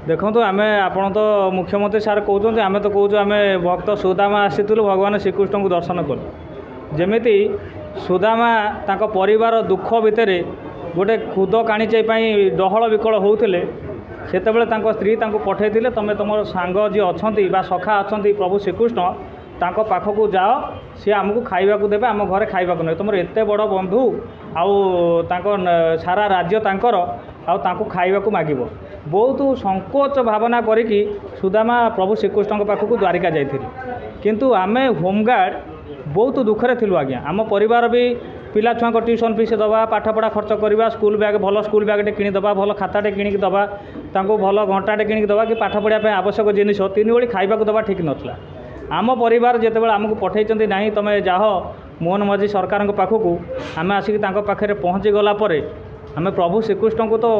देखो आम आपण तो मुख्यमंत्री सार कहते आम तो कौच आम भक्त सुदामा आसीलु भगवान श्रीकृष्ण को दर्शन कलु जमीती सुदामा तांको परिवार दुख भितर गोटे खुद काणीचे डहल विकल होते सेतबेले स्त्री पठे तुम तुम सांग जी अच्छा सखा अच्छा प्रभु श्रीकृष्ण तांको पाखक जाओ सी आमको खाइबा देवे आम घरे खाइबा नहीं तुम एत बड़ बंधु आउ सारा राज्य तांकर आउ खाइबा मागिब बहुत संकोच भावना करिकी सुदामा प्रभु श्रीकृष्ण पाखक द्वारिका जाइथिलु किंतु आमे होमगार्ड बहुत दुखरे थिलु आज्ञा आम परिवार भी पिला छुआ को ट्यूशन फीस दवा पाठपढ़ा खर्च करवा स्कूल बैग भल स्कूल बैगटे किनीदवा भल खाताटे किणिक दवा तांको भल घंटाटे किणिक दवा कि पाठ पढ़ाई आवश्यक जिनिस तीन ओली खाइबा दवा ठीक नथला आम परिवार जितेबाला आमको पठेइचंती नहीं तुम जाह मोहन माझी सरकार पाखक आम आसिक पाखे पहुँची गला आम प्रभु श्रीकृष्ण को तो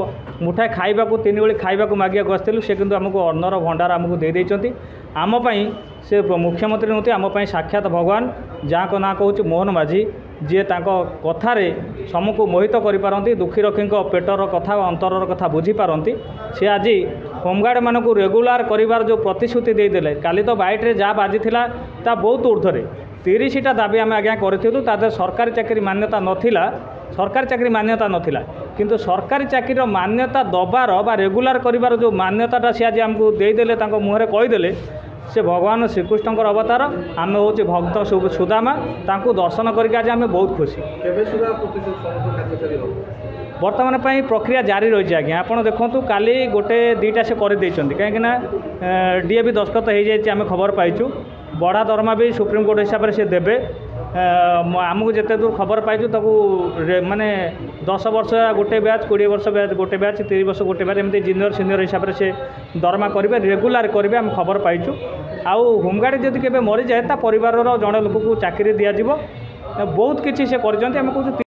मुठाए खाइबा तीन ओली खाइबा मागिया गसलु से किंतु आमको अन्नर भंडार आमको दे देइचंती आम पई से मुख्यमंत्री नुहति आम पई साक्षात भगवान जहाँ को ना कहूँ मोहन माझी जी कथार समूह मोहित करिपारंती दुखी रखी पेटर कथा अंतरर कथा बुझीपारती सी आज होमगार्ड मानक रेगुलार करिवार जो प्रतिश्रुति देदेले काली तो बाइट्रे जहाँ बाजिला ता बहुत ऊर्धरे 30टा दाबी आम आज्ञा करूँ तादे सरकारी चाकरी मान्यता नथिला सरकारी चाकरी मान्यता नथिला किंतु सरकारी चाकरी मान्यता दबार बा रेगुलार करिवार जो मान्यताटा सी आज आमको देदेले मुहरे कहीदेले से भगवान श्रीकृष्ण अवतार आम हूँ भक्त सुदामा तांको दर्शन करके आज आम बहुत खुशी बर्तमान प्रक्रिया जारी रही आज्ञा आपड़ देखूँ काली गोटे दीटा से करदे कहीं डीए दस्तखत हो जाए आम खबर पाइचु बड़ा दरमा भी सुप्रीमकोर्ट हिसाब से देवे आमको जिते दूर खबर पाइचु ताकू माने 10 वर्ष गोटे बैच 20 वर्ष बैच गोटे बैच 30 वर्ष गोटे बैच एमती जूनियर सीनियर हिसाब से दरमा करेंगे रेगुलार करेंगे आम खबर पाइचु आउ होमगार्ड जदि केबे मरी जाए ता परिवार जड़े लोक को चाकरी दिज्व बहुत किसी से कर